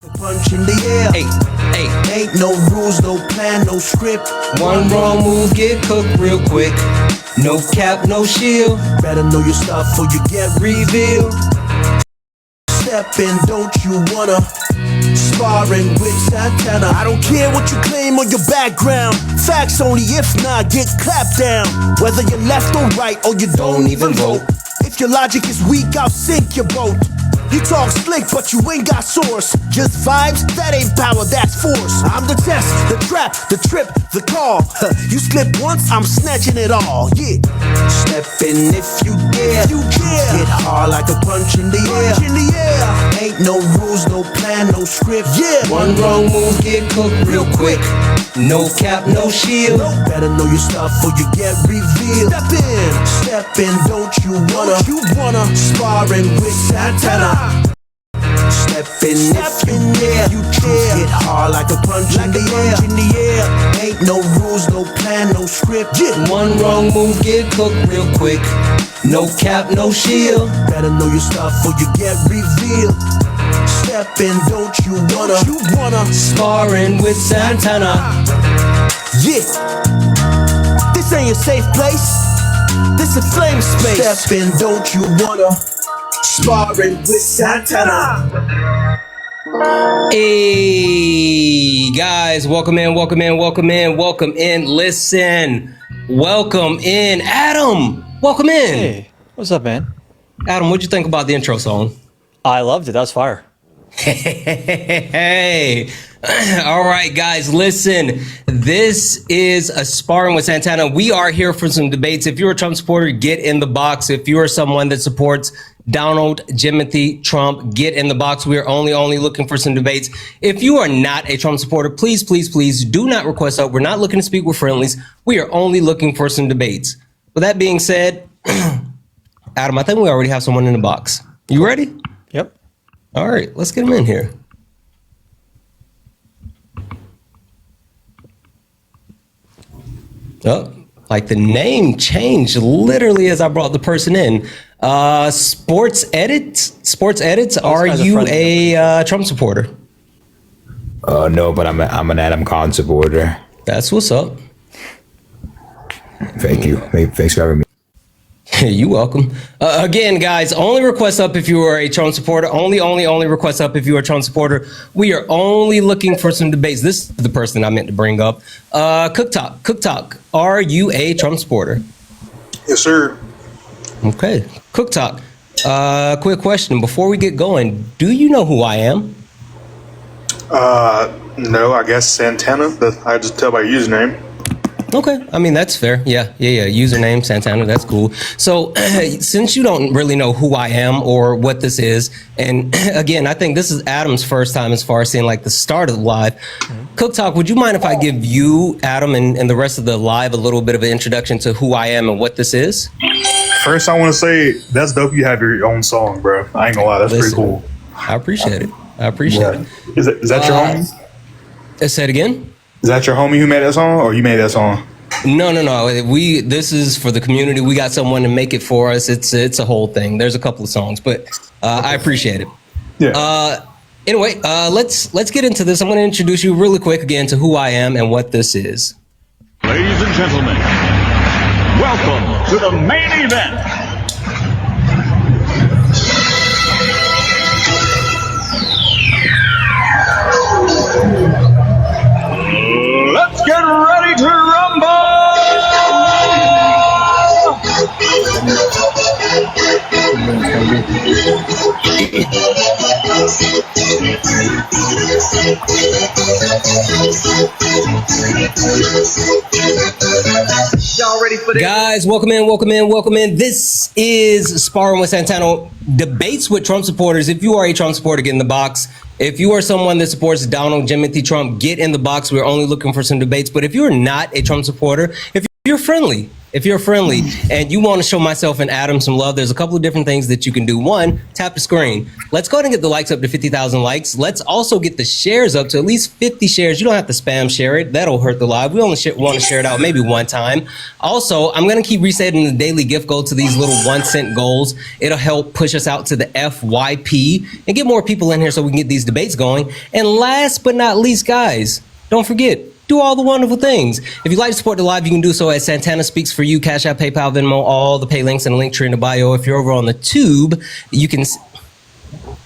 Punch in the air. Hey, ain't no rules, no plan, no script. One wrong move, get cooked real quick. No cap, no shield. Better know your stuff or you get revealed. Step in, don't you wanna? Sparring with Santana. I don't care what you claim or your background. Facts only, if not, get clapped down. Whether you're left or right or you don't even vote. If your logic is weak, I'll sink your boat. You talk slick, but you ain't got source. Just vibes, that ain't power, that's force. I'm the test, the trap, the trip, the call. You slip once, I'm snatching it all, yeah. Step in if you dare. Hit hard like a punch in the air. Ain't no rules, no plan, no script. Yeah. One wrong move, get cooked real quick. No cap, no shield. Better know your stuff or you get revealed. Step in, don't you wanna? Sparring with Santana. Step in if you dare. Hit hard like a punch in the air. Ain't no rules, no plan, no script. One wrong move, get cooked real quick. No cap, no shield. Better know your stuff or you get revealed. Step in, don't you wanna? Sparring with Santana. Yeah. This ain't a safe place. This a flame space. Step in, don't you wanna? Sparring with Santana. Hey guys, welcome in. Listen, welcome in. Adam, welcome in. Hey, what's up, man? Adam, what'd you think about the intro song? I loved it. That was fire. Hey. All right, guys, listen. This is a Sparring with Santana. We are here for some debates. If you're a Trump supporter, get in the box. If you are someone that supports Donald Jimothy Trump, get in the box. We are only looking for some debates. If you are not a Trump supporter, please do not request out. We're not looking to speak with friendlies. We are only looking for some debates. With that being said, Adam, I think we already have someone in the box. You ready? Yep. All right, let's get him in here. Oh, like the name changed literally as I brought the person in. Sports edits. Are you a Trump supporter? No, but I'm an Adam Collins supporter. That's what's up. Thank you. Thanks for having me. You're welcome. Again, guys, only request up if you are a Trump supporter. Only request up if you are a Trump supporter. We are only looking for some debates. This is the person I meant to bring up. Cook Talk. Are you a Trump supporter? Yes, sir. Okay. Cook Talk. Quick question before we get going. Do you know who I am? No, I guess Santana. I just tell by your username. Okay, I mean, that's fair. Yeah. Username Santana, that's cool. So since you don't really know who I am or what this is, and again, I think this is Adam's first time as far as seeing like the start of the live. Cook Talk, would you mind if I give you, Adam, and the rest of the live a little bit of an introduction to who I am and what this is? First, I want to say that's dope. You have your own song, bro. I ain't gonna lie, that's pretty cool. I appreciate it. Is that your homie? Say it again. Is that your homie who made that song, or you made that song? No. This is for the community. We got someone to make it for us. It's a whole thing. There's a couple of songs, but I appreciate it. Yeah. Anyway, let's get into this. I'm going to introduce you really quick again to who I am and what this is. Ladies and gentlemen, welcome to the main event. Let's get ready to rumble! Y'all ready for this? Guys, welcome in. This is Sparring with Santana, debates with Trump supporters. If you are a Trump supporter, get in the box. If you are someone that supports Donald Jimothy Trump, get in the box. We're only looking for some debates. But if you're not a Trump supporter, if you're friendly, if you're friendly and you want to show myself and Adam some love, there's a couple of different things that you can do. One, tap the screen. Let's go ahead and get the likes up to 50,000 likes. Let's also get the shares up to at least 50 shares. You don't have to spam share it. That'll hurt the live. We only want to share it out maybe one time. Also, I'm going to keep resetting the daily gift goal to these little 1-cent goals. It'll help push us out to the FYP and get more people in here so we can get these debates going. And last but not least, guys, don't forget, do all the wonderful things. If you'd like to support the live, you can do so at Santana Speaks For You, Cash App, PayPal, Venmo, all the pay links and the link tree in the bio. If you're over on the tube, you can...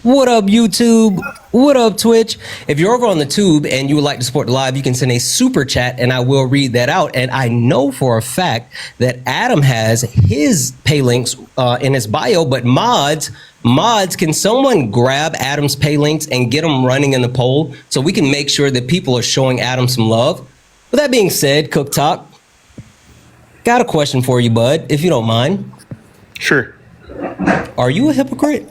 What up, YouTube? What up, Twitch? If you're over on the tube and you would like to support the live, you can send a super chat and I will read that out. And I know for a fact that Adam has his pay links in his bio, but mods, can someone grab Adam's pay links and get them running in the poll so we can make sure that people are showing Adam some love? With that being said, Cook Talk, got a question for you, bud, if you don't mind. Sure. Are you a hypocrite?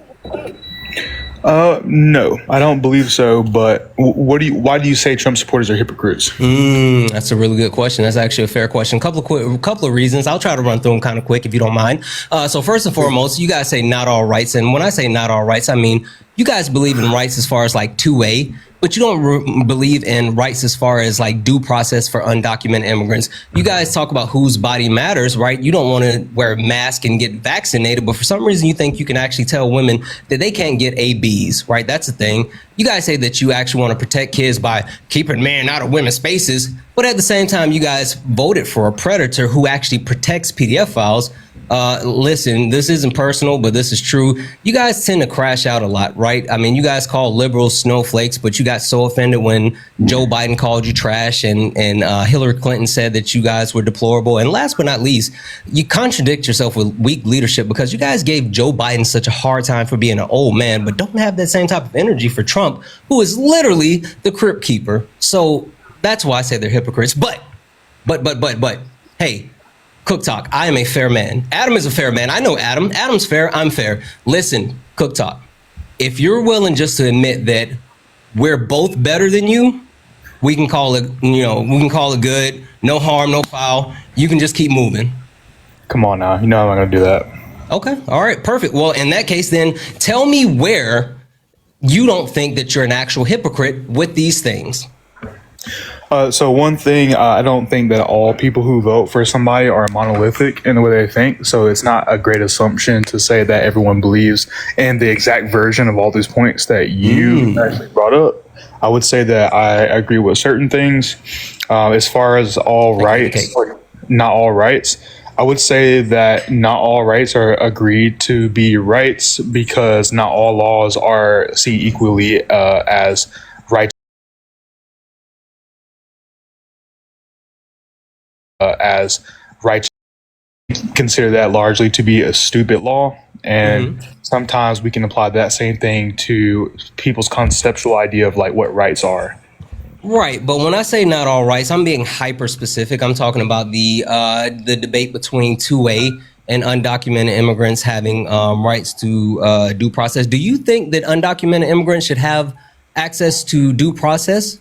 No, I don't believe so. But why do you say Trump supporters are hypocrites? That's a really good question. That's actually a fair question. Couple of reasons. I'll try to run through them kind of quick if you don't mind. So first and foremost, you guys say not all rights. And when I say not all rights, I mean, you guys believe in rights as far as like 2A, but you don't believe in rights as far as like due process for undocumented immigrants. You guys talk about whose body matters, right? You don't want to wear a mask and get vaccinated, but for some reason you think you can actually tell women that they can't get ABs, right? That's the thing. You guys say that you actually want to protect kids by keeping men out of women's spaces, but at the same time, you guys voted for a predator who actually protects PDF files. Listen, this isn't personal, but this is true. You guys tend to crash out a lot, right? I mean, you guys call liberals snowflakes, but you got so offended when Joe Biden called you trash and Hillary Clinton said that you guys were deplorable. And last but not least, you contradict yourself with weak leadership because you guys gave Joe Biden such a hard time for being an old man, but don't have that same type of energy for Trump, who is literally the crypt keeper. So that's why I say they're hypocrites. But, hey, Cook Talk, I am a fair man. Adam is a fair man. I know Adam. Adam's fair. I'm fair. Listen, Cook Talk, if you're willing just to admit that we're both better than you, we can call it, we can call it good. No harm, no foul. You can just keep moving. Come on now. You know I'm not going to do that. Okay. All right. Perfect. Well, in that case, then tell me where you don't think that you're an actual hypocrite with these things. So one thing, I don't think that all people who vote for somebody are monolithic in the way they think. So it's not a great assumption to say that everyone believes in the exact version of all these points that you actually brought up. I would say that I agree with certain things. As far as all rights, or not all rights, I would say that not all rights are agreed to be rights because not all laws are seen equally as rights. As righteous, consider that largely to be a stupid law, and sometimes we can apply that same thing to people's conceptual idea of like what rights are. Right, but when I say not all rights, I'm being hyper specific. I'm talking about the debate between 2A and undocumented immigrants having rights to due process. Do you think that undocumented immigrants should have access to due process?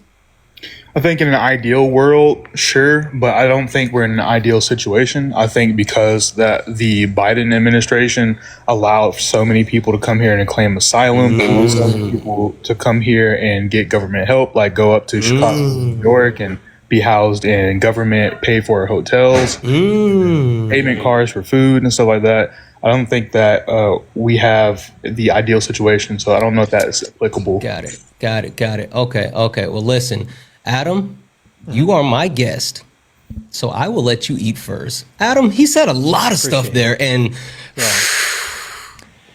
I think in an ideal world, sure, but I don't think we're in an ideal situation. I think because that the Biden administration allowed so many people to come here and claim asylum, so many people to come here and get government help, like go up to Chicago, New York, and be housed in government paid for hotels, payment cards for food and stuff like that. I don't think that we have the ideal situation, so I don't know if that is applicable. Got it. Okay. Well, listen. Adam, you are my guest, so I will let you eat first. Adam, he said a lot of stuff there, and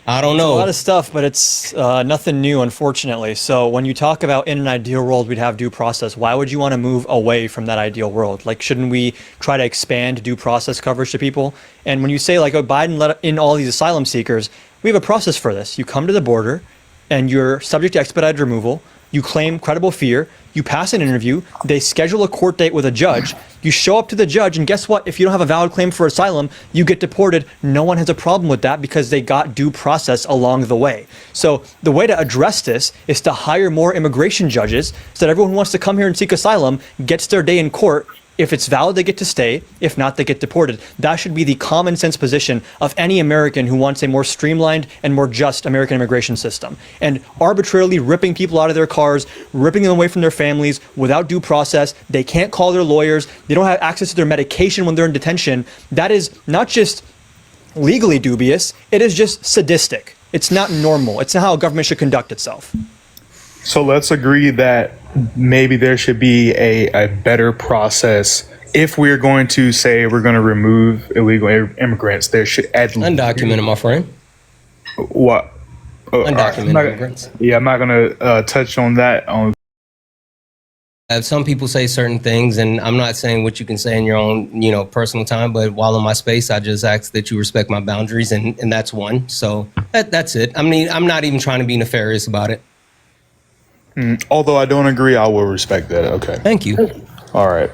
I don't know. A lot of stuff, but it's nothing new, unfortunately. So when you talk about in an ideal world, we'd have due process. Why would you want to move away from that ideal world? Like, shouldn't we try to expand due process coverage to people? And when you say, like, oh, Biden let in all these asylum seekers, we have a process for this. You come to the border, and you're subject to expedited removal. You claim credible fear, you pass an interview, they schedule a court date with a judge, you show up to the judge, and guess what? If you don't have a valid claim for asylum, you get deported. No one has a problem with that because they got due process along the way. So the way to address this is to hire more immigration judges so that everyone who wants to come here and seek asylum gets their day in court If it's valid, they get to stay. If not, they get deported. That should be the common sense position of any American who wants a more streamlined and more just American immigration system. And arbitrarily ripping people out of their cars, ripping them away from their families without due process. They can't call their lawyers. They don't have access to their medication when they're in detention. That is not just legally dubious, it is just sadistic. It's not normal. It's not how a government should conduct itself. So let's agree that maybe there should be a better process. If we're going to say we're going to remove illegal immigrants, there should Undocumented, my friend. What? Undocumented immigrants. Yeah, I'm not going to touch on that. Some people say certain things, and I'm not saying what you can say in your own, personal time. But while in my space, I just ask that you respect my boundaries, and that's one. So that's it. I mean, I'm not even trying to be nefarious about it. Although I don't agree, I will respect that. Okay. Thank you. All right.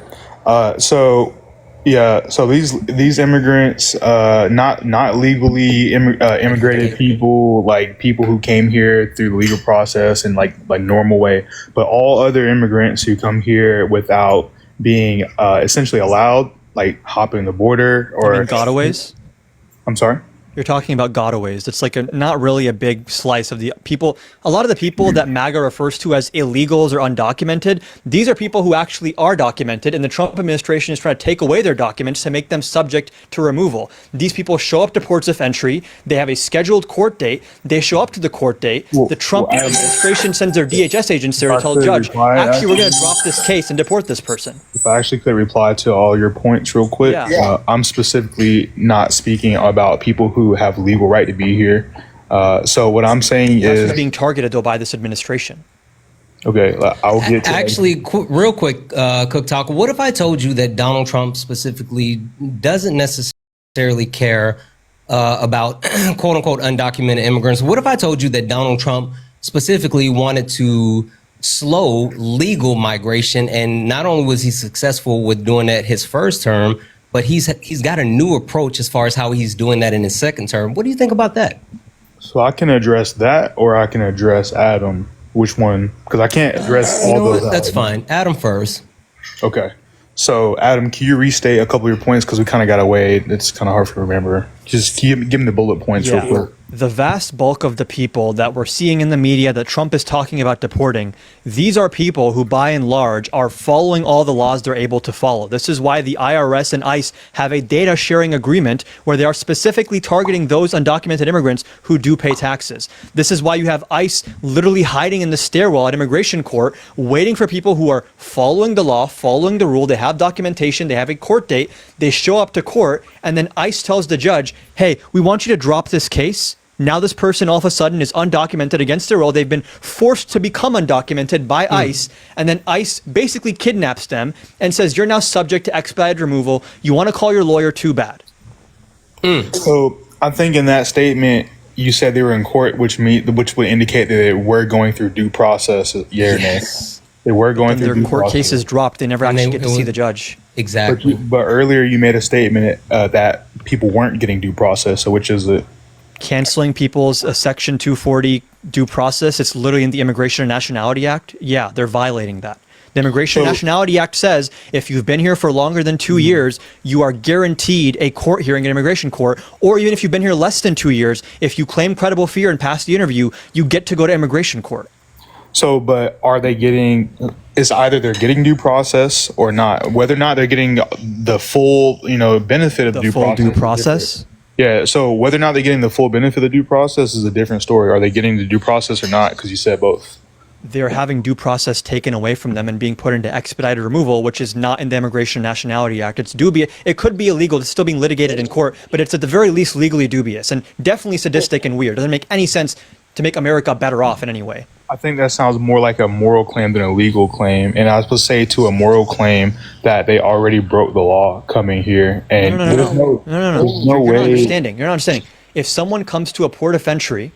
So these immigrants, not legally immigrated people, like people who came here through the legal process and like normal way, but all other immigrants who come here without being essentially allowed, like hopping the border or gotaways. I'm sorry. You're talking about gotaways. It's like not really a big slice of the people. A lot of the people that MAGA refers to as illegals or undocumented, these are people who actually are documented, and the Trump administration is trying to take away their documents to make them subject to removal. These people show up to ports of entry. They have a scheduled court date. They show up to the court date. The Trump administration sends their DHS agents there to tell the judge, actually, we're going to drop this case and deport this person. If I actually could reply to all your points real quick, I'm specifically not speaking about people who have legal right to be here. So what I'm saying is being targeted though by this administration. Okay, I'll get to actually real quick, Cook Talk. What if I told you that Donald Trump specifically doesn't necessarily care about quote unquote undocumented immigrants? What if I told you that Donald Trump specifically wanted to slow legal migration, and not only was he successful with doing that his first term, but he's got a new approach as far as how he's doing that in his second term. What do you think about that? So I can address that, or I can address Adam. Which one? Because I can't address all those. That's fine. Adam first. Okay. So Adam, can you restate a couple of your points? Because we kind of got away. It's kind of hard to remember. Just give me the bullet points real quick. The vast bulk of the people that we're seeing in the media that Trump is talking about deporting, these are people who by and large are following all the laws they're able to follow. This is why the IRS and ICE have a data sharing agreement where they are specifically targeting those undocumented immigrants who do pay taxes. This is why you have ICE literally hiding in the stairwell at immigration court, waiting for people who are following the law, following the rule. They have documentation, they have a court date, they show up to court, and then ICE tells the judge, hey, we want you to drop this case. Now this person all of a sudden is undocumented against their will. They've been forced to become undocumented by ICE, and then ICE basically kidnaps them and says, you're now subject to expedited removal. You want to call your lawyer, too bad. So I think in that statement, you said they were in court, which would indicate that they were going through due process. Yeah, yes. They were going through their court cases dropped. They never actually get to see the judge. Exactly. But earlier you made a statement that people weren't getting due process. So which is it? Canceling people's Section 240 due process. It's literally in the Immigration and Nationality Act. Yeah, they're violating that. The Immigration and Nationality Act says if you've been here for longer than 2 years, you are guaranteed a court hearing in immigration court, or even if you've been here less than 2 years, if you claim credible fear and pass the interview, you get to go to immigration court. So, but are they getting, it's either they're getting due process or not, whether or not they're getting the full, benefit of the due process. Yeah, so whether or not they're getting the full benefit of the due process is a different story. Are they getting the due process or not? Because you said both. They're having due process taken away from them and being put into expedited removal, which is not in the Immigration and Nationality Act. It's dubious. It could be illegal. It's still being litigated in court, but it's at the very least legally dubious and definitely sadistic and weird. It doesn't make any sense to make America better off in any way. I think that sounds more like a moral claim than a legal claim. And I was supposed to say to a moral claim that they already broke the law coming here. And No. You're not understanding. If someone comes to a port of entry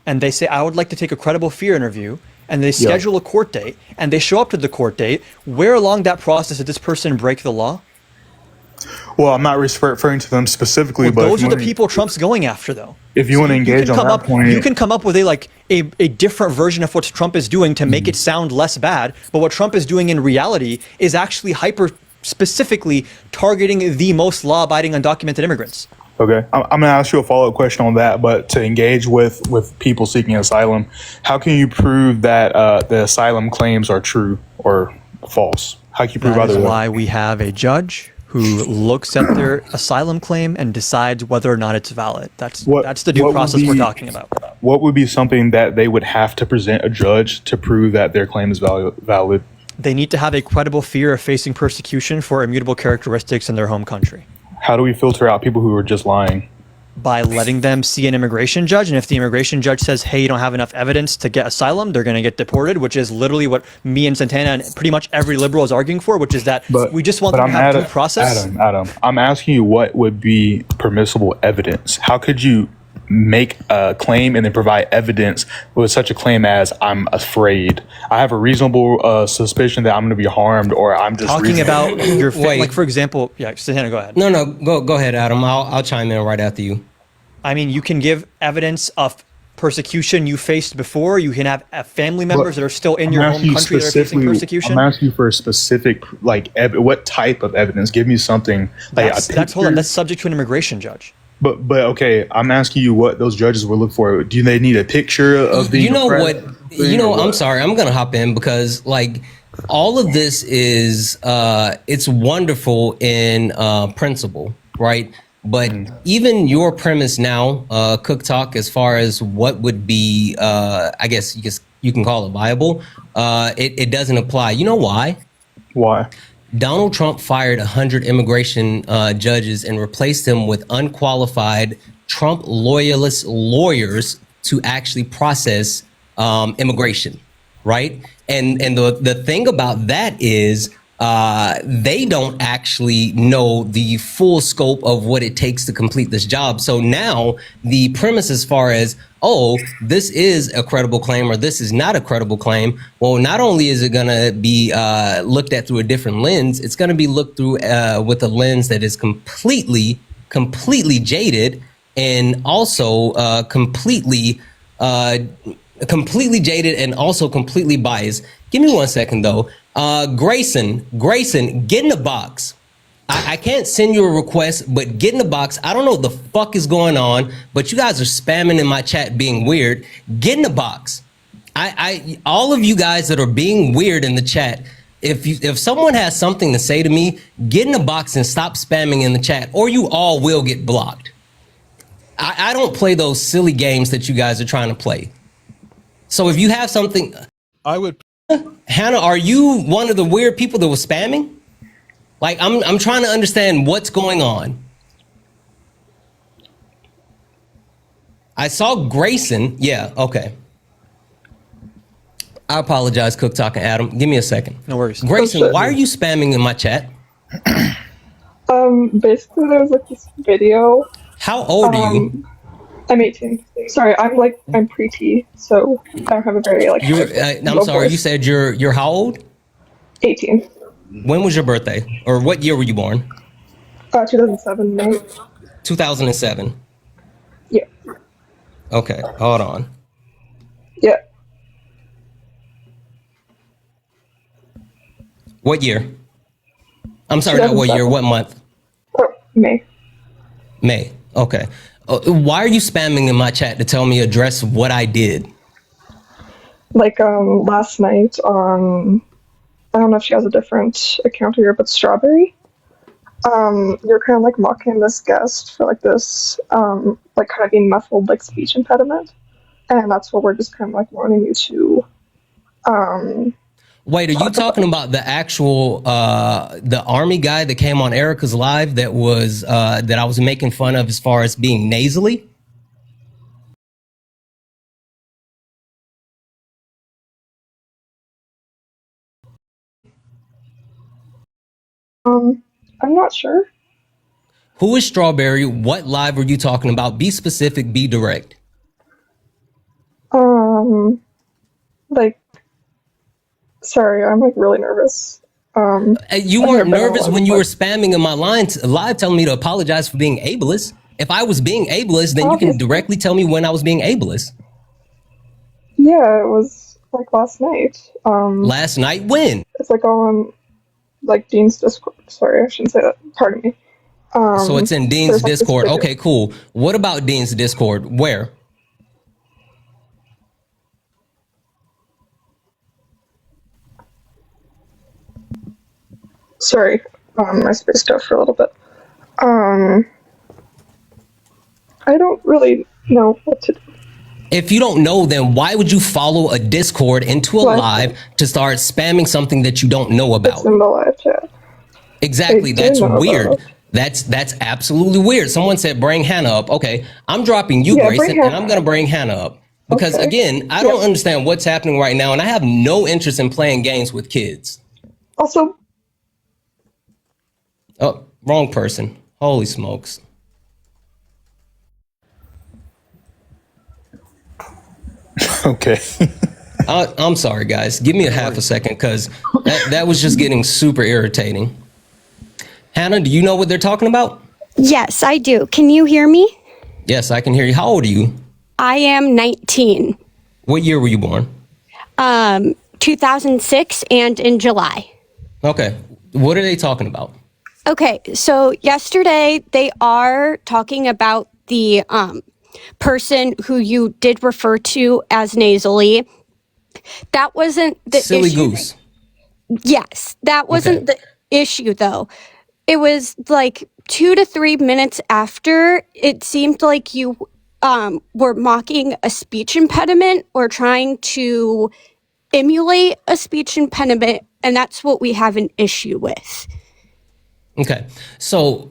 and they say, I would like to take a credible fear interview, and they schedule a court date and they show up to the court date, where along that process did this person break the law? Well, I'm not referring to them specifically, but those are the people Trump's going after, though. If you want to engage on that point, you can come up with a different version of what Trump is doing to make it sound less bad. But what Trump is doing in reality is actually hyper specifically targeting the most law-abiding undocumented immigrants. Okay, I'm going to ask you a follow-up question on that, but to engage with people seeking asylum, how can you prove that the asylum claims are true or false? How can you prove That is either way? why we have a judge who looks at their asylum claim and decides whether or not it's valid. That's the due what would process we're be- talking about. What would be something that they would have to present a judge to prove that their claim is valid? They need to have a credible fear of facing persecution for immutable characteristics in their home country. How do we filter out people who are just lying? By letting them see an immigration judge, and if the immigration judge says, hey, you don't have enough evidence to get asylum, they're going to get deported, which is literally what me and Santana and pretty much every liberal is arguing for, which is that we just want them to have due process. Adam, I'm asking you what would be permissible evidence. How could you make a claim and then provide evidence with such a claim as I'm afraid, I have a reasonable suspicion that I'm going to be harmed, or I'm just Talking about your Wait. like, for example, yeah, Santana, go ahead. No, go ahead, Adam. I'll chime in right after you. I mean, you can give evidence of persecution you faced before. You can have family members that are still in your home country that are facing persecution. I'm asking you for a specific, like, what type of evidence? Give me something. Like That's hold on. That's subject to an immigration judge. But okay, I'm asking you what those judges will look for. Do they need a picture of being? You know what? oppressed? I'm sorry. I'm gonna hop in because like all of this is it's wonderful in principle, right? But even your premise now, Cook Talk, as far as what would be, I guess you can call it viable, it doesn't apply. You know why? Why? Donald Trump fired 100 immigration judges and replaced them with unqualified Trump loyalist lawyers to actually process immigration, right? And the thing about that is they don't actually know the full scope of what it takes to complete this job. So now the premise as far as, oh, this is a credible claim or this is not a credible claim. Well, not only is it going to be looked at through a different lens, it's going to be looked through with a lens that is completely jaded and also completely jaded and also completely biased. Give me 1 second though. Grayson, get in the box. I can't send you a request, but get in the box. I don't know what the fuck is going on, but you guys are spamming in my chat being weird. Get in the box. All of you guys that are being weird in the chat, if someone has something to say to me, get in the box and stop spamming in the chat, or you all will get blocked. I don't play those silly games that you guys are trying to play. So if you have something, I would. Hannah, are you one of the weird people that was spamming? Like, I'm trying to understand what's going on. I saw Grayson. Yeah, okay. I apologize, Cook Talk and Adam. Give me a second. No worries. Grayson, why are you spamming in my chat? Basically there was like this video. How old are you? I'm 18. Sorry, I'm preteen, so I don't have a very like. I'm sorry, you said you're how old? 18. When was your birthday? Or what year were you born? 2007, May. 2007. Yeah. Okay, hold on. Yeah. What year? I'm sorry, not what year, what month? Oh, May. May. Okay. Why are you spamming in my chat to tell me address what I did? Like last night on, I don't know if she has a different account here, but Strawberry. You're kind of like mocking this guest for like this like kind of being muffled like speech impediment, and that's what we're just kind of like wanting you to Wait, are you talking about the actual the army guy that came on Erica's live that was that I was making fun of as far as being nasally? I'm not sure. Who is Strawberry? What live are you talking about? Be specific, be direct. Like, sorry, I'm like really nervous. You weren't nervous when you were spamming in my live telling me to apologize for being ableist. If I was being ableist, then you can directly tell me when I was being ableist. Yeah, it was like last night. Last night? When? It's like on like Dean's Discord. sorry, I shouldn't say that. Pardon me. So it's in Dean's there's, like, this Discord. video. Okay, cool. What about Dean's Discord? Where? Sorry, I spaced out for a little bit. I don't really know what to do. If you don't know, then why would you follow a Discord into a What? live to start spamming something that you don't know about? It's in the live chat. Exactly. I do That's know weird. about That's absolutely weird. Someone said bring Hannah up. Okay, I'm dropping you, Yeah, Grayson, bring and Hannah I'm gonna bring Hannah up because Okay. again, I don't understand what's happening right now, and I have no interest in playing games with kids. Also, Oh, wrong person. Holy smokes. Okay. I'm sorry, guys. Give me a half a second because that was just getting super irritating. Hannah, do you know what they're talking about? Yes, I do. Can you hear me? Yes, I can hear you. How old are you? I am 19. What year were you born? 2006 and in July. Okay. What are they talking about? Okay, so yesterday they are talking about the person who you did refer to as nasally. That wasn't the Silly issue. goose. Yes, that wasn't Okay. the issue though. It was like 2 to 3 minutes after it seemed like you were mocking a speech impediment or trying to emulate a speech impediment, and that's what we have an issue with. Okay. So,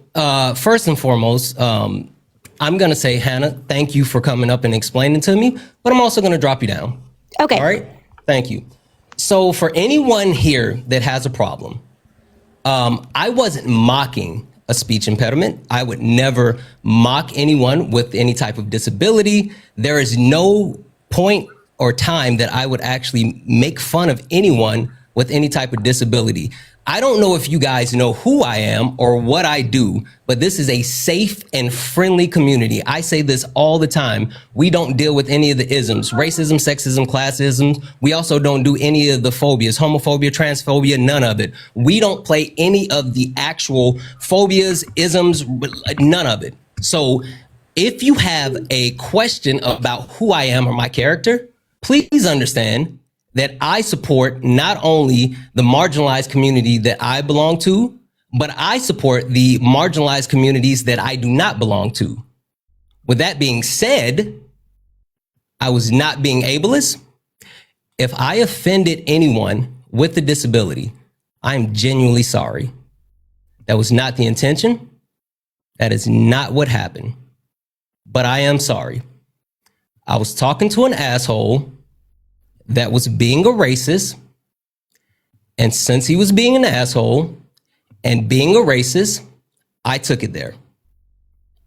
first and foremost, I'm going to say, Hannah, thank you for coming up and explaining to me, but I'm also going to drop you down. Okay. All right. Thank you. So, for anyone here that has a problem, I wasn't mocking a speech impediment. I would never mock anyone with any type of disability. There is no point or time that I would actually make fun of anyone with any type of disability. I don't know if you guys know who I am or what I do, but this is a safe and friendly community. I say this all the time. We don't deal with any of the isms, racism, sexism, classism. We also don't do any of the phobias, homophobia, transphobia, none of it. We don't play any of the actual phobias, isms, none of it. So if you have a question about who I am or my character, please understand that I support not only the marginalized community that I belong to, but I support the marginalized communities that I do not belong to. With that being said, I was not being ableist. If I offended anyone with a disability, I'm genuinely sorry. That was not the intention. That is not what happened. But I am sorry. I was talking to an asshole that was being a racist. And since he was being an asshole and being a racist, I took it there.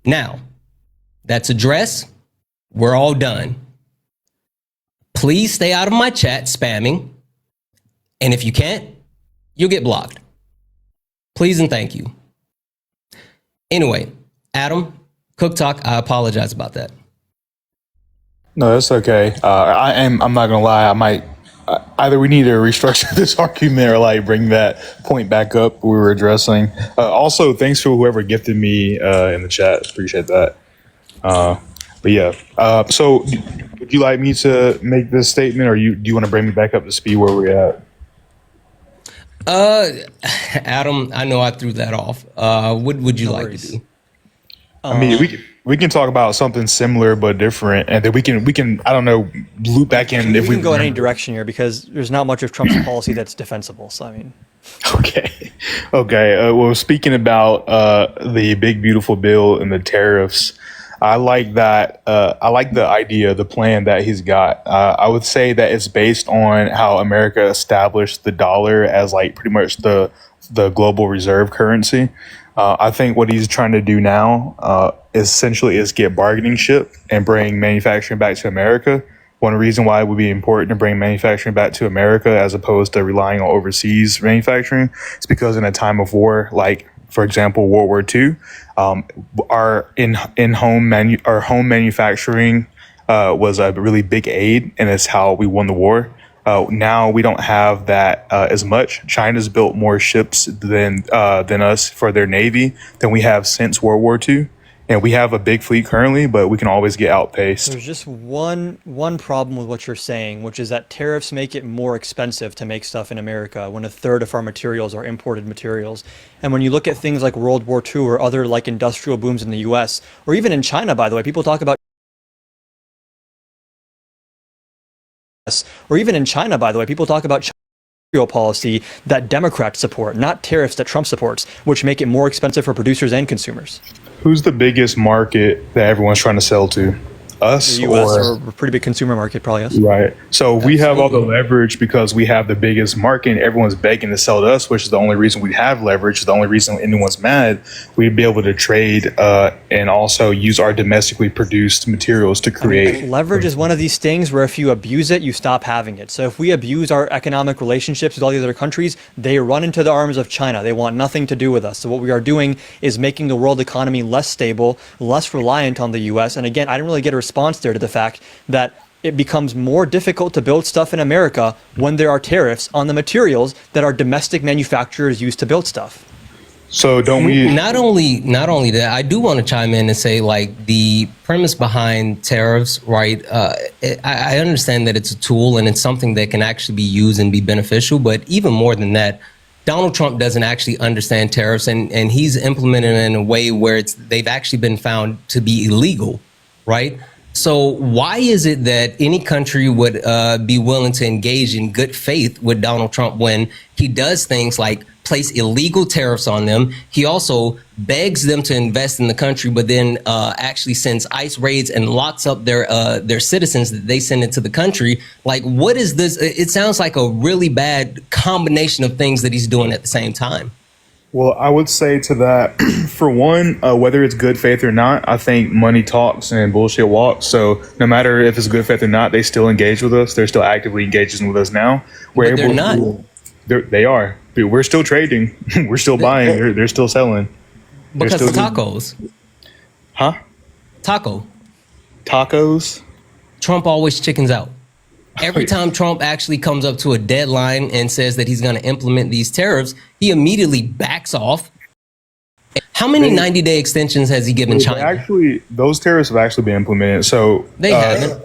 Now, that's addressed. We're all done. Please stay out of my chat spamming. And if you can't, you'll get blocked. Please and thank you. Anyway, Adam, Cook Talk, I apologize about that. No, that's okay. I'm not gonna lie. I might either we need to restructure this argument or like bring that point back up we were addressing. Also, thanks for whoever gifted me in the chat. Appreciate that. But yeah. So, would you like me to make this statement, or do you want to bring me back up to speed where we're at? Adam, I know I threw that off. What would you like to do? I mean, we can talk about something similar but different, and then we can I don't know, loop back in if We we can go in any remember. direction here because there's not much of Trump's policy that's defensible. So I mean, Okay. Well, speaking about the big beautiful bill and the tariffs, I like that. I like the idea, the plan that he's got. I would say that it's based on how America established the dollar as like pretty much the global reserve currency. I think what he's trying to do now essentially is get bargaining chip and bring manufacturing back to America. One reason why it would be important to bring manufacturing back to America as opposed to relying on overseas manufacturing is because in a time of war, like for example, World War II, our home manufacturing was a really big aid, and it's how we won the war. Now we don't have that as much. China's built more ships than us for their navy than we have since World War II. And we have a big fleet currently, but we can always get outpaced. There's just one problem with what you're saying, which is that tariffs make it more expensive to make stuff in America when a third of our materials are imported materials. And when you look at things like World War II or other like industrial booms in the US, or even in China, by the way, people talk about industrial policy that Democrats support, not tariffs that Trump supports, which make it more expensive for producers and consumers. Who's the biggest market that everyone's trying to sell to? Us The US or a pretty big consumer market, probably us. Right. So we have all the leverage because we have the biggest market and everyone's begging to sell to us, which is the only reason we have leverage, the only reason anyone's mad. We'd be able to trade and also use our domestically produced materials to create. Leverage is one of these things where if you abuse it, you stop having it. So if we abuse our economic relationships with all the other countries, they run into the arms of China. They want nothing to do with us. So what we are doing is making the world economy less stable, less reliant on the US. And again, I didn't really get a response there to the fact that it becomes more difficult to build stuff in America when there are tariffs on the materials that our domestic manufacturers use to build stuff. So don't we? Not only that, I do want to chime in and say, like, the premise behind tariffs, right? I understand that it's a tool and it's something that can actually be used and be beneficial. But even more than that, Donald Trump doesn't actually understand tariffs, and he's implemented it in a way where they've actually been found to be illegal, right? So why is it that any country would be willing to engage in good faith with Donald Trump when he does things like place illegal tariffs on them? He also begs them to invest in the country, but then actually sends ICE raids and locks up their citizens that they send into the country. Like, what is this? It sounds like a really bad combination of things that he's doing at the same time. Well, I would say to that, for one, whether it's good faith or not, I think money talks and bullshit walks. So no matter if it's good faith or not, they still engage with us. They're still actively engaging with us now. But they're not. They are. Dude, we're still trading. We're still buying. They're still selling. Because of tacos. Huh? Tacos? Trump always chickens out. Every time Trump actually comes up to a deadline and says that he's going to implement these tariffs, he immediately backs off. How many 90-day extensions has he given China? Actually, those tariffs have actually been implemented. So they haven't.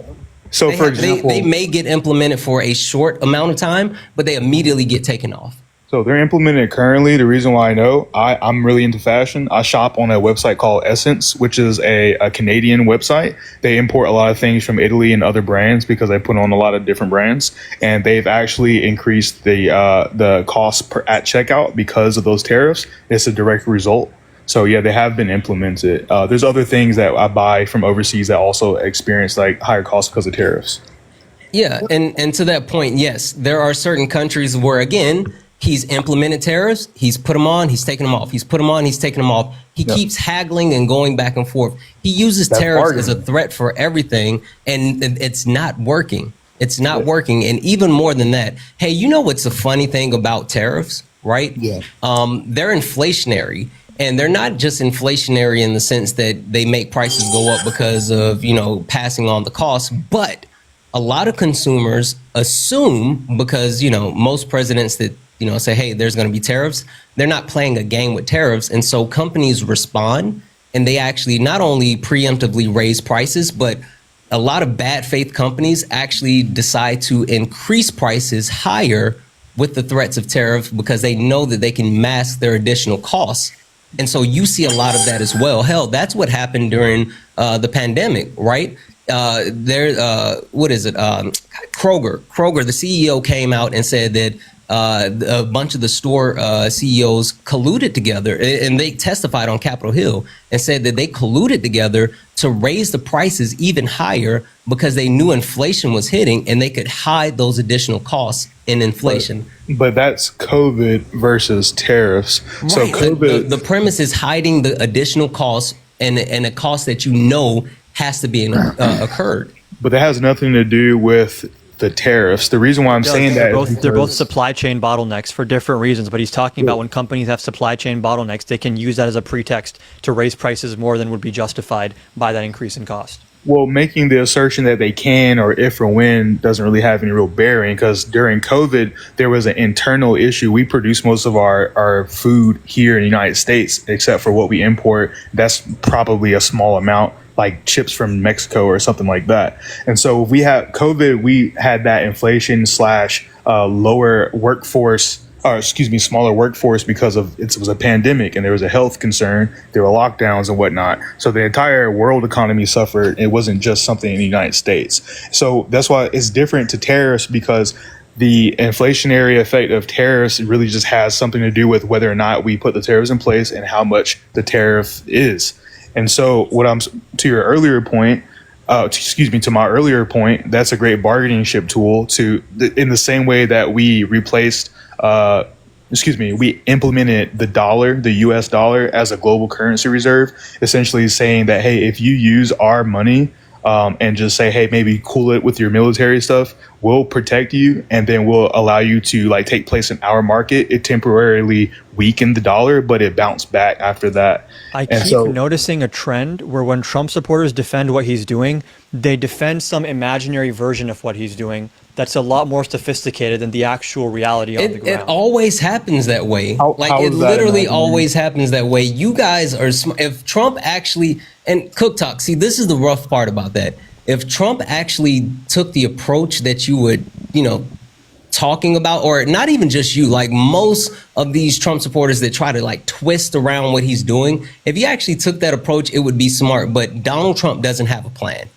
So, for example, they may get implemented for a short amount of time, but they immediately get taken off. So they're implemented currently. The reason why I know, I'm really into fashion. I shop on a website called Essence, which is a Canadian website. They import a lot of things from Italy and other brands because they put on a lot of different brands. And they've actually increased the cost at checkout because of those tariffs. It's a direct result. So yeah, they have been implemented. There's other things that I buy from overseas that also experience like higher costs because of tariffs. Yeah, and to that point, yes, there are certain countries where, again, he's implemented tariffs, he's put them on, he's taken them off. He's put them on, he's taken them off. He keeps haggling and going back and forth. He uses tariffs as a threat for everything, and it's not working. It's not working. And even more than that, hey, you know what's the funny thing about tariffs, right? Yeah. They're inflationary. And they're not just inflationary in the sense that they make prices go up because of, passing on the cost, but a lot of consumers assume, because, most presidents that, say, hey, there's going to be tariffs, they're not playing a game with tariffs. And so companies respond, and they actually not only preemptively raise prices, but a lot of bad faith companies actually decide to increase prices higher with the threats of tariffs because they know that they can mask their additional costs. And so you see a lot of that as well. Hell, that's what happened during the pandemic, right? What is it? Kroger, the CEO came out and said that a bunch of the store CEOs colluded together, and they testified on Capitol Hill and said that they colluded together to raise the prices even higher because they knew inflation was hitting and they could hide those additional costs in inflation. But that's COVID versus tariffs. Right. So COVID, the premise is hiding the additional costs and a cost that has to be occurred. But that has nothing to do with the tariffs. The reason why I'm saying that they're both supply chain bottlenecks for different reasons. But he's talking about when companies have supply chain bottlenecks, they can use that as a pretext to raise prices more than would be justified by that increase in cost. Well, making the assertion that they can or if or when doesn't really have any real bearing, because during COVID, there was an internal issue. We produce most of our food here in the United States, except for what we import. That's probably a small amount, like chips from Mexico or something like that. And so if we had COVID, we had that inflation slash lower workforce, or excuse me, smaller workforce because of it was a pandemic and there was a health concern. There were lockdowns and whatnot. So the entire world economy suffered. It wasn't just something in the United States. So that's why it's different to tariffs, because the inflationary effect of tariffs really just has something to do with whether or not we put the tariffs in place and how much the tariff is. And so what I'm to your earlier point, to my earlier point, that's a great bargaining chip tool in the same way that we replaced we implemented the dollar, the US dollar, as a global currency reserve, essentially saying that, hey, if you use our money and just say, hey, maybe cool it with your military stuff, we'll protect you, and then we'll allow you to like take place in our market. It temporarily weakened the dollar, but it bounced back after that. I keep noticing a trend where when Trump supporters defend what he's doing, they defend some imaginary version of what he's doing that's a lot more sophisticated than the actual reality on the ground. It always happens that way. How it is that literally imaginary? always happens that way. You guys are if Trump actually, and Cook Talk, see, this is the rough part about that. If Trump actually took the approach that you would, talking about, or not even just you, like most of these Trump supporters that try to like twist around what he's doing, if he actually took that approach, it would be smart. But Donald Trump doesn't have a plan.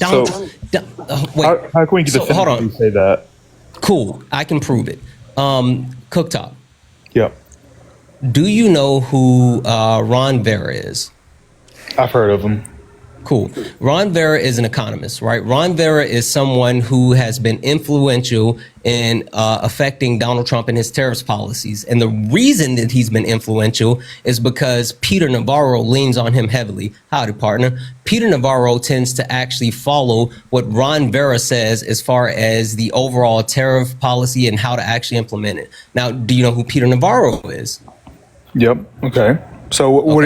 How can we definitively say that? Cool, I can prove it. Cook Talk, Yeah, do you know who Ron Vera is? I've heard of him. Cool. Ron Vera is an economist, right? Ron Vera is someone who has been influential in affecting Donald Trump and his tariffs policies. And the reason that he's been influential is because Peter Navarro leans on him heavily. Howdy, partner. Peter Navarro tends to actually follow what Ron Vera says as far as the overall tariff policy and how to actually implement it. Now, do you know who Peter Navarro is? Yep. Okay. So what?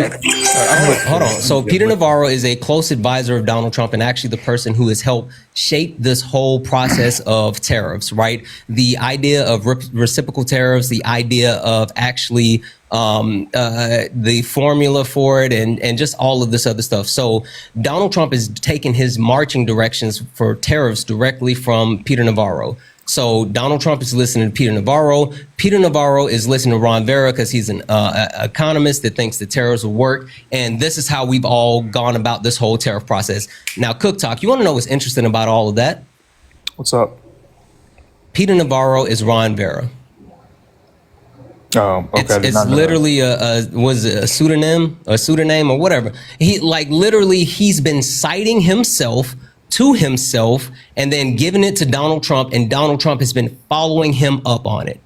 Hold on. So Peter Navarro is a close advisor of Donald Trump and actually the person who has helped shape this whole process of tariffs, right? The idea of reciprocal tariffs, the idea of actually the formula for it, and just all of this other stuff. So Donald Trump is taking his marching directions for tariffs directly from Peter Navarro. So Donald Trump is listening to Peter Navarro. Peter Navarro is listening to Ron Vera because he's an economist that thinks the tariffs will work. And this is how we've all gone about this whole tariff process. Now, Cook Talk, you want to know what's interesting about all of that? What's up? Peter Navarro is Ron Vera. Oh, okay. It's literally a pseudonym or whatever. He's been citing himself to himself and then giving it to Donald Trump, and Donald Trump has been following him up on it.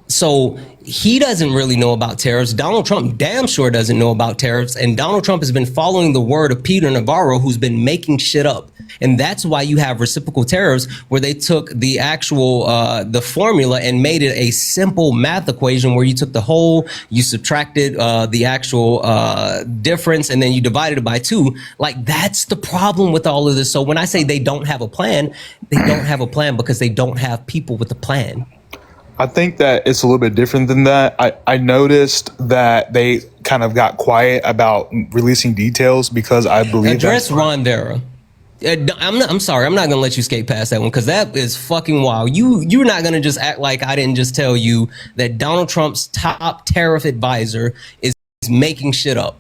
So he doesn't really know about tariffs. Donald Trump damn sure doesn't know about tariffs. And Donald Trump has been following the word of Peter Navarro, who's been making shit up. And that's why you have reciprocal tariffs, where they took the actual the formula and made it a simple math equation where you took the whole, you subtracted the actual difference, and then you divided it by 2. Like, that's the problem with all of this. So when I say they don't have a plan, they don't have a plan because they don't have people with a plan. I think that it's a little bit different than that. I noticed that they kind of got quiet about releasing details because I believe address Ron Vera. I'm sorry, I'm not gonna let you skate past that one because that is fucking wild. You're not gonna just act like I didn't just tell you that Donald Trump's top tariff advisor is making shit up.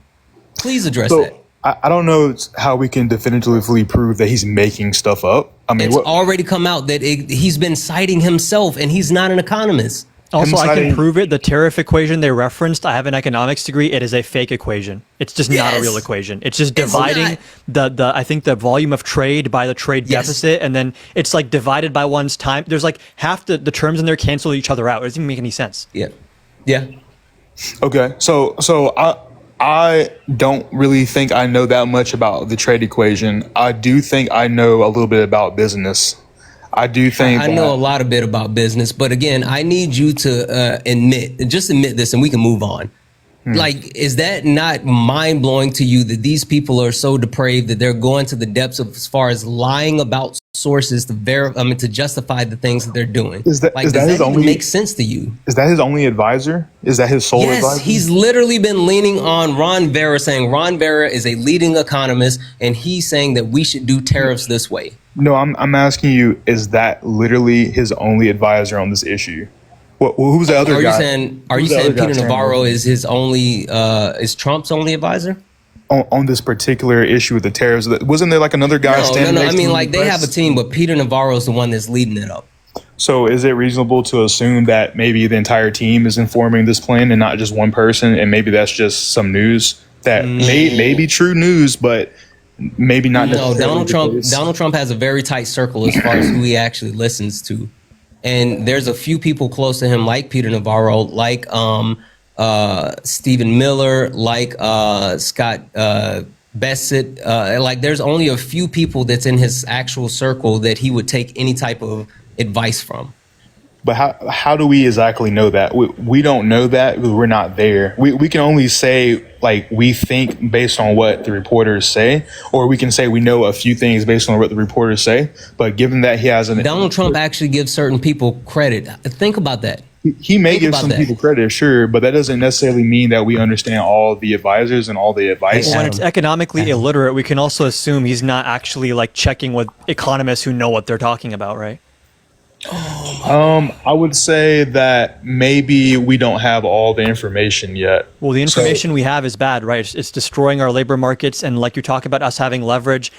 Please address that. I don't know how we can definitively prove that he's making stuff up. I mean, it's already come out that he's been citing himself, and he's not an economist. Also, I can prove it. The tariff equation they referenced, I have an economics degree. It is a fake equation. It's just not a real equation. It's just dividing I think the volume of trade by the trade deficit, and then it's like divided by one's time. There's like half the terms in there cancel each other out. It doesn't even make any sense. Yeah. Okay. So I don't really think I know that much about the trade equation. I do think I know a little bit about business. I do think I know a lot of bit about business, but again, I need you to admit this, and we can move on. Like, is that not mind blowing to you that these people are so depraved that they're going to the depths of as far as lying about sources to justify the things that they're doing? Is that does that his even only make sense to you? Is that his only advisor? Is that his sole Yes, advisor? he's literally been leaning on Ron Vera, saying Ron Vera is a leading economist, and he's saying that we should do tariffs this way. No, I'm asking you, is that literally his only advisor on this issue? Who's the other guy? Are you saying Peter Navarro is his only is Trump's only advisor on this particular issue with the tariffs? Wasn't there like another guy standing No. next I mean, to him like in the they press? have a team, but Peter Navarro is the one that's leading it up. So is it reasonable to assume that maybe the entire team is informing this plan and not just one person, and maybe that's just some news that may be true news, but maybe not No, necessarily the case? Donald Trump has a very tight circle as far as who he actually listens to. And there's a few people close to him, like Peter Navarro, like Stephen Miller, like Scott Bassett. Like, there's only a few people that's in his actual circle that he would take any type of advice from. But how do we exactly know that? We don't know that because we're not there. We can only say, like, we think based on what the reporters say, or we can say we know a few things based on what the reporters say. But given that he has Donald Trump actually gives certain people credit. Think about that. He may give some people credit, sure, but that doesn't necessarily mean that we understand all the advisors and all the advice. When it's economically illiterate, we can also assume he's not actually like checking with economists who know what they're talking about, right? I would say that maybe we don't have all the information yet. Well, the information we have is bad, right? It's destroying our labor markets, and like you talk about us having leverage,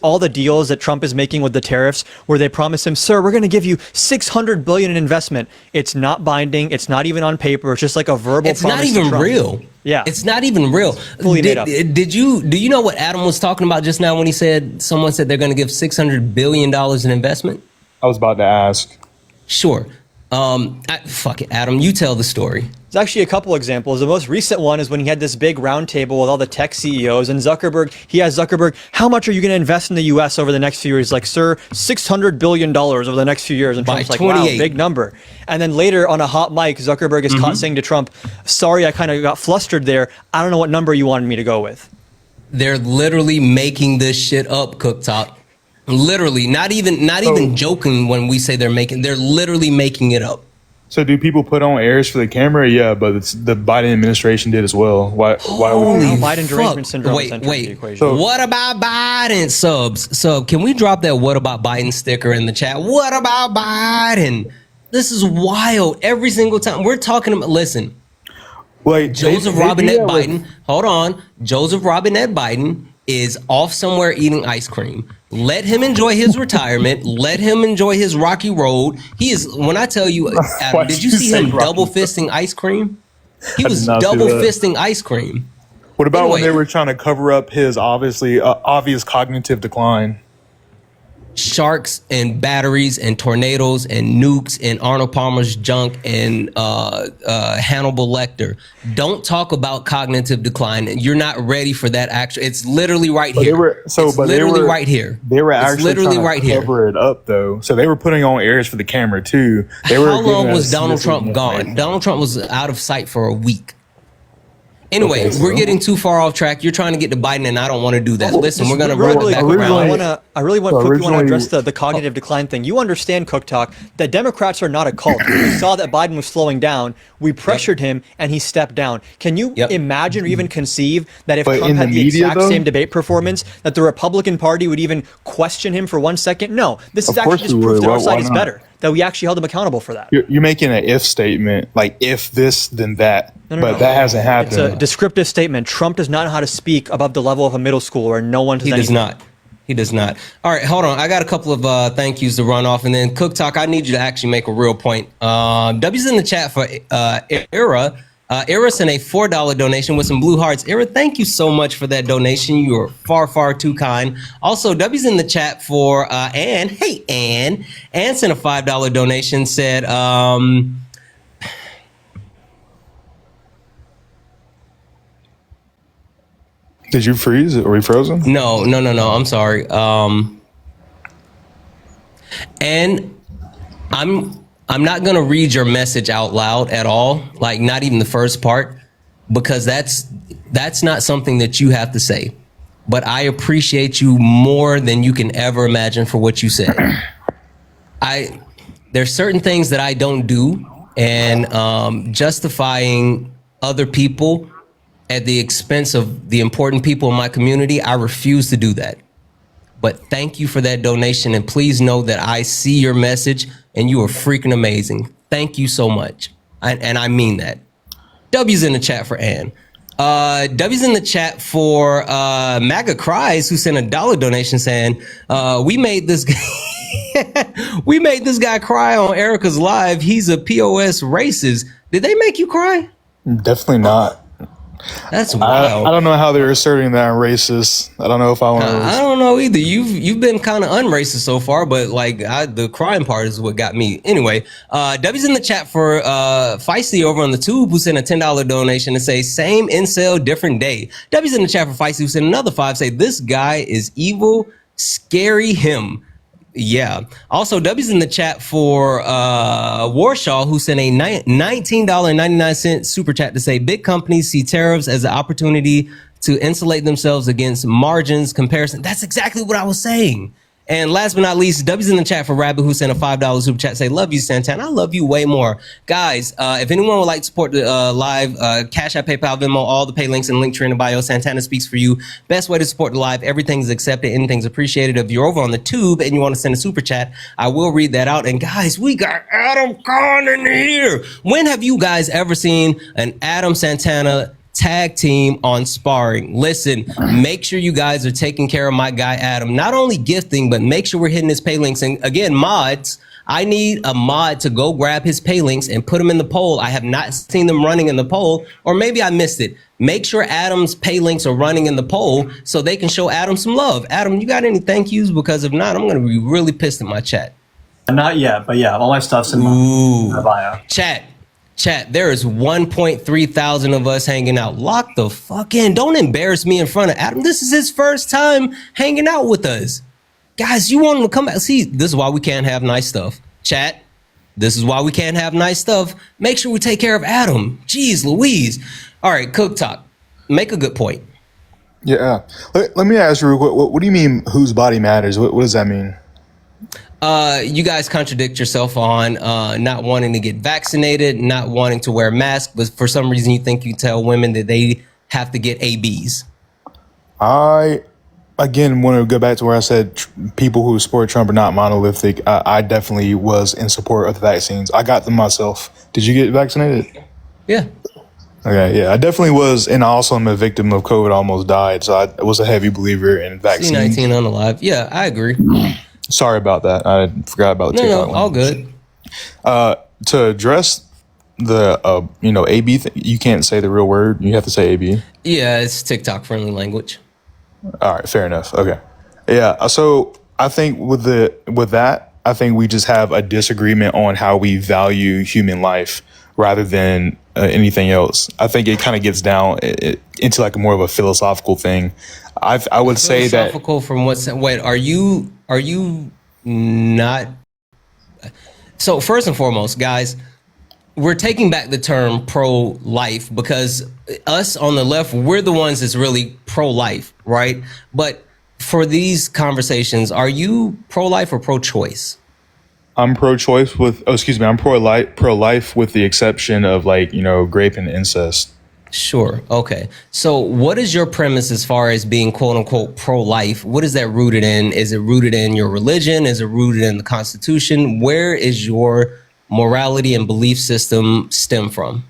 all the deals that Trump is making with the tariffs, where they promise him, "Sir, we're going to give you $600 billion in investment." It's not binding. It's not even on paper. It's just like a verbal It's promise. not even real. Yeah, it's not even real. Fully made up. Do you know what Adam was talking about just now when he said someone said they're going to give $600 billion in investment? I was about to ask. Sure. Fuck it, Adam. You tell the story. There's actually a couple examples. The most recent one is when he had this big round table with all the tech CEOs, and he asked Zuckerberg, "How much are you going to invest in the U.S. over the next few years?" He's like, "Sir, $600 billion over the next few years." And By Trump's like, "Wow, 28. big number." And then later on a hot mic, Zuckerberg is caught saying to Trump, "Sorry, I kind of got flustered there. I don't know what number you wanted me to go with." They're literally making this shit up, Cooktop. Literally, not even joking when we say they're literally making it up. So do people put on airs for the camera? Yeah, but the Biden administration did as well. Why would Biden derangement syndrome is entering the equation. What about Biden? Sub, can we drop that "What about Biden" sticker in the chat? What about Biden? This is wild. Every single time we're talking about, listen, like Joseph Robinette Biden. Hold on. Joseph Robinette Biden is off somewhere eating ice cream. Let him enjoy his retirement. Let him enjoy his rocky road. He is, when I tell you, Adam, did you see him double fisting ice cream? He was double fisting ice cream. What about when they were trying to cover up his obvious cognitive decline? Sharks and batteries and tornadoes and nukes and Arnold Palmer's junk and Hannibal Lecter. Don't talk about cognitive decline. You're not ready for that. Actually, it's literally right here. Right here. They were actually literally trying right to here. cover it up though. So they were putting on airs for the camera too. How long was Donald Trump gone? Donald Trump was out of sight for a week. Anyway, we're getting too far off track. You're trying to get to Biden, and I don't want to do that. Listen, we're going to run it back around. I really want to address the cognitive decline thing. You understand, Cook Talk, that Democrats are not a cult. We saw that Biden was slowing down. We pressured him, and he stepped down. Can you imagine or even conceive that if Trump had the exact same debate performance, that the Republican Party would even question him for 1 second? No. This is actually just proof that our side is better, that we actually held him accountable for that. You're making an if statement, like if this, then that. But that hasn't happened. It's a descriptive statement. Trump does not know how to speak above the level of a middle schooler, and no one does. He does not. He does not. All right, hold on. I got a couple of thank yous to run off, and then Cook Talk, I need you to actually make a real point. W's in the chat for Era. Era sent a $4 donation with some blue hearts. Era, thank you so much for that donation. You are far, far too kind. Also, W's in the chat for Ann. Hey, Ann. Ann sent a $5 donation, said, Did you freeze? Are we frozen? No. I'm sorry. And I'm not gonna read your message out loud at all. Like, not even the first part. because that's not something that you have to say. But I appreciate you more than you can ever imagine for what you said. There's certain things that I don't do, and justifying other people at the expense of the important people in my community, I refuse to do that. But thank you for that donation, and please know that I see your message, and you are freaking amazing. Thank you so much, and I mean that. W's in the chat for Ann. W's in the chat for MAGA Cries, who sent a $1 donation saying, we made this guy cry on Erica's live. He's a POS racist. Did they make you cry? Definitely not. That's wild. I don't know how they're asserting that I'm racist. I don't know if I want to. I don't know either. You've been kind of unracist so far, but like the crying part is what got me. Anyway, W's in the chat for Feisty over on the tube, who sent a $10 donation to say same incel, different day. W's in the chat for Feisty, who sent another $5, say this guy is evil, scary him. Yeah. Also, W's in the chat for Warshaw, who sent a $19.99 super chat to say big companies see tariffs as an opportunity to insulate themselves against margins comparison. That's exactly what I was saying. And last but not least, W's in the chat for Rabbit, who sent a $5 super chat, say, love you, Santana. I love you way more. Guys, if anyone would like to support the live, Cash App, PayPal, Venmo, all the pay links and link tree in the bio. Santana speaks for you. Best way to support the live. Everything's accepted. Anything's appreciated. If you're over on the tube and you want to send a super chat, I will read that out. And guys, we got Adam Khan in here. When have you guys ever seen an Adam Santana tag team on sparring? Listen, make sure you guys are taking care of my guy Adam, not only gifting, but make sure we're hitting his pay links. And again, mods, I need a mod to go grab his pay links and put them in the poll. I have not seen them running in the poll, or maybe I missed it. Make sure Adam's pay links are running in the poll so they can show Adam some love. Adam, you got any thank yous? Because if not, I'm going to be really pissed at my chat. Not yet, but yeah, all my stuff's in my bio. Chat, there is 1.3 thousand of us hanging out. Lock the fuck in. Don't embarrass me in front of Adam. This is his first time hanging out with us. Guys, you want him to come back. See, this is why we can't have nice stuff. Chat, this is why we can't have nice stuff. Make sure we take care of Adam. Jeez Louise. All right, Cook Talk. Make a good point. Yeah. Let me ask you real quick. What do you mean whose body matters? What does that mean? You guys contradict yourself on not wanting to get vaccinated, not wanting to wear masks, but for some reason you think you tell women that they have to get ABs. I, again, want to go back to where I said people who support Trump are not monolithic. I definitely was in support of the vaccines. I got them myself. Did you get vaccinated? Yeah. Okay, yeah, I definitely was, and I also am a victim of COVID. I almost died, so I was a heavy believer in vaccines. C19 unalive. Yeah, I agree. Sorry about that. I forgot about the TikTok No, all good. To address the AB thing, you can't say the real word. You have to say AB. Yeah, it's TikTok friendly language. All right, fair enough. Okay, yeah. So I think with that, I think we just have a disagreement on how we value human life rather than anything else. I think it kind of gets down into like more of a philosophical thing. I would say that philosophical from what? Wait, are you not? So first and foremost, guys, we're taking back the term pro-life because us on the left, we're the ones that's really pro-life, right? But for these conversations, are you pro-life or pro-choice? I'm pro-choice I'm pro-life with the exception of rape and incest. Sure. Okay. So what is your premise as far as being quote unquote pro-life? What is that rooted in? Is it rooted in your religion? Is it rooted in the Constitution? Where is your morality and belief system stem from?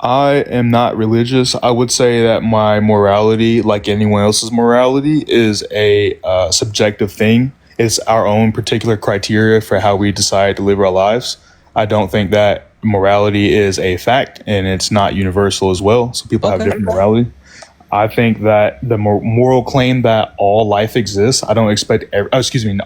I am not religious. I would say that my morality, like anyone else's morality, is a subjective thing. It's our own particular criteria for how we decide to live our lives. I don't think that morality is a fact, and it's not universal as well. So people have different morality. I think that the moral claim that all life exists, I don't expect,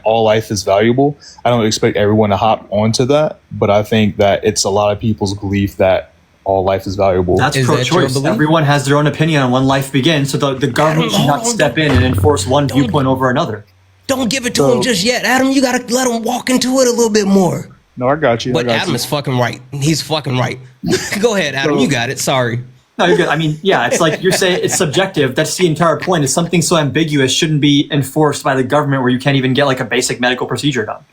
all life is valuable. I don't expect everyone to hop onto that, but I think that it's a lot of people's belief that all life is valuable. That's pro-choice. Everyone has their own opinion on when life begins, so the government should not step in and enforce one viewpoint over another. Don't give it to him just yet, Adam. You gotta let him walk into it a little bit more. No, I got you. But Adam is fucking right. He's fucking right. Go ahead, Adam. You got it. Sorry. No, you're good. I mean, yeah, it's like you're saying it's subjective. That's the entire point. Is something so ambiguous shouldn't be enforced by the government where you can't even get like a basic medical procedure done.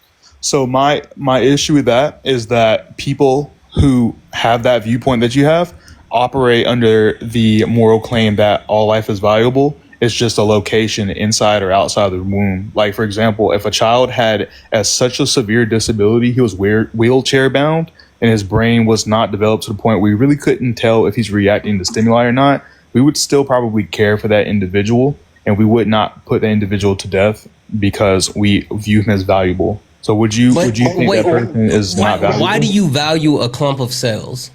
So my issue with that is that people who have that viewpoint that you have operate under the moral claim that all life is valuable. It's just a location inside or outside the womb. Like, for example, if a child had such a severe disability, he was wheelchair bound, and his brain was not developed to the point where we really couldn't tell if he's reacting to stimuli or not, we would still probably care for that individual, and we would not put the individual to death because we view him as valuable. So would you think that person is not valuable? Why do you value a clump of cells?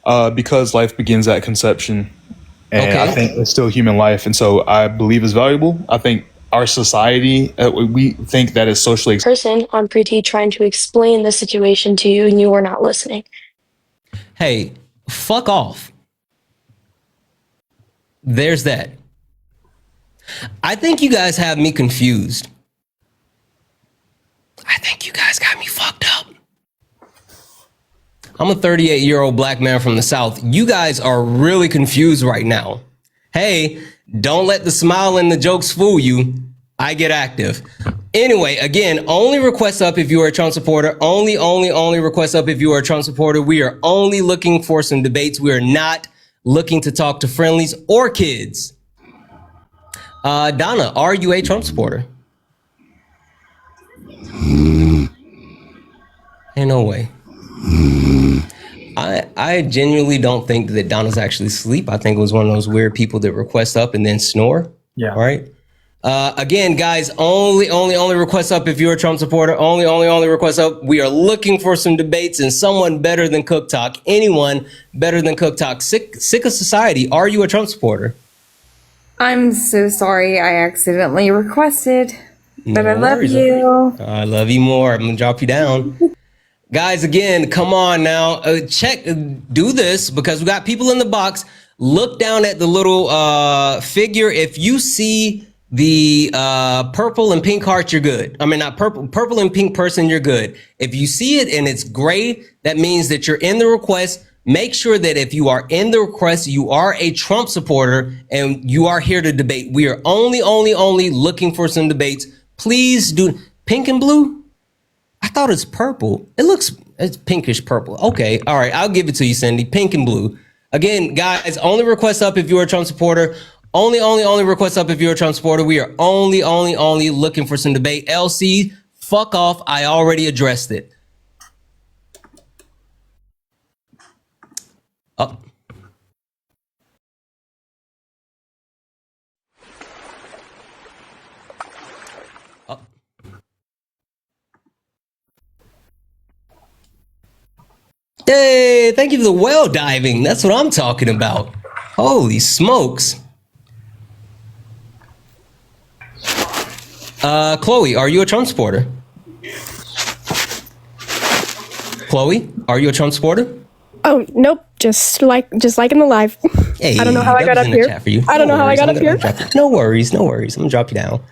Because life begins at conception, and Okay. I think it's still human life, and so I believe it's valuable. I think our society, we think that is socially person on pre-T trying to explain the situation to you and you were not listening. Hey, fuck off. There's that. I think you guys have me confused. I think you guys got me fucked up. I'm a 38-year-old black man from the South. You guys are really confused right now. Hey, don't let the smile and the jokes fool you. I get active. Anyway, again, only request up if you are a Trump supporter. Only request up if you are a Trump supporter. We are only looking for some debates. We are not looking to talk to friendlies or kids. Donna, are you a Trump supporter? Ain't no way. I genuinely don't think that Donna's actually asleep. I think it was one of those weird people that request up and then snore. Yeah. All right. Again, guys, only request up if you're a Trump supporter. Only request up. We are looking for some debates and someone better than Cook Talk. Anyone better than Cook Talk. Sick of society. Are you a Trump supporter? I'm so sorry I accidentally requested, but No I love worries. you. I love you more. I'm gonna drop you down. Guys, again, come on now. Do this because we got people in the box. Look down at the little figure. If you see the purple and pink heart, you're good. I mean, not purple and pink person, you're good. If you see it and it's gray, that means that you're in the request. Make sure that if you are in the request, you are a Trump supporter and you are here to debate. We are only looking for some debates. Please do. Pink and blue? I thought it's purple. It's pinkish purple. Okay. All right. I'll give it to you, Cindy. Pink and blue. Again, guys, only request up if you're a Trump supporter. Only request up if you're a Trump supporter. We are only looking for some debate. LC, fuck off. I already addressed it. Up. Hey, thank you for the well diving. That's what I'm talking about. Holy smokes. Chloe, are you a Trump supporter? Chloe, are you a Trump supporter? Oh, nope. Just like in the live. Hey, I don't know how I got up here. I don't know how I got up here. No worries. I'm gonna drop you down.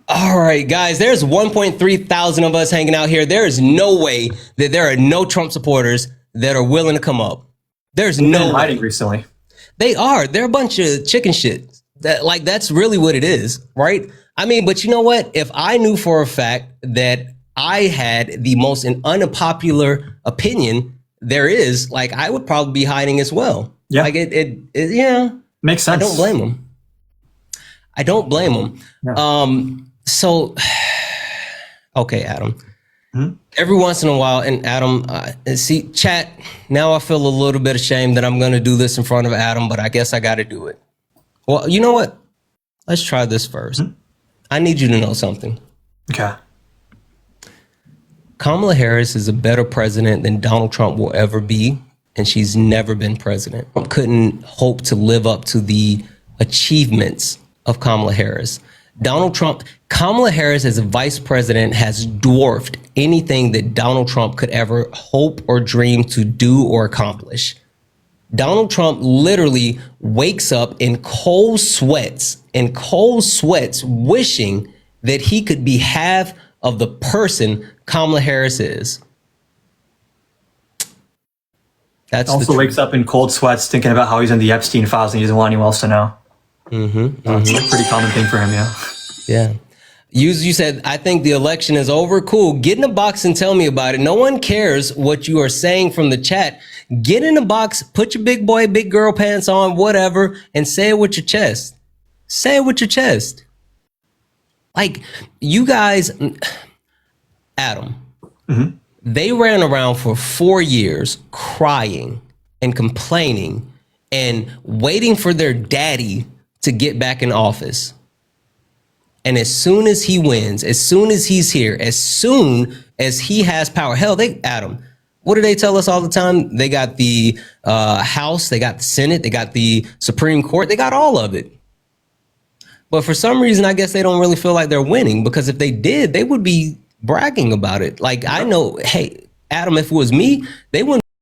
All right, guys, there's 1.3 thousand of us hanging out here. There is no way that there are no Trump supporters that are willing to come up. There's no way. Hiding recently. They are. They're a bunch of chicken shit. That's really what it is, right? I mean, but you know what? If I knew for a fact that I had the most unpopular opinion there is, like, I would probably be hiding as well. Yeah. Like yeah. Makes sense. I don't blame them. Yeah. So, okay, Adam. Hmm? Every once in a while, and Adam, see, chat, now I feel a little bit ashamed that I'm going to do this in front of Adam, but I guess I got to do it. Well, you know what? Let's try this first. I need you to know something. Okay. Kamala Harris is a better president than Donald Trump will ever be, and she's never been president. Trump couldn't hope to live up to the achievements of Kamala Harris. Kamala Harris as a vice president has dwarfed anything that Donald Trump could ever hope or dream to do or accomplish. Donald Trump literally wakes up in cold sweats, wishing that he could be half of the person Kamala Harris is. That's Also wakes up in cold sweats thinking about how he's in the Epstein files and he doesn't want anyone else to know. It's a pretty common thing for him, yeah. Yeah. You said, I think the election is over. Cool. Get in a box and tell me about it. No one cares what you are saying from the chat. Get in a box, put your big boy, big girl pants on, whatever, and say it with your chest. Say it with your chest. Like, you guys, Adam, they ran around for 4 years crying and complaining and waiting for their daddy to get back in office. And as soon as he wins, as soon as he's here, as soon as he has power, hell, Adam, what do they tell us all the time? They got the House, they got the Senate, they got the Supreme Court, they got all of it. But for some reason, I guess they don't really feel like they're winning, because if they did, they would be bragging about it. Like, I know, hey, Adam, if it was me, they wouldn't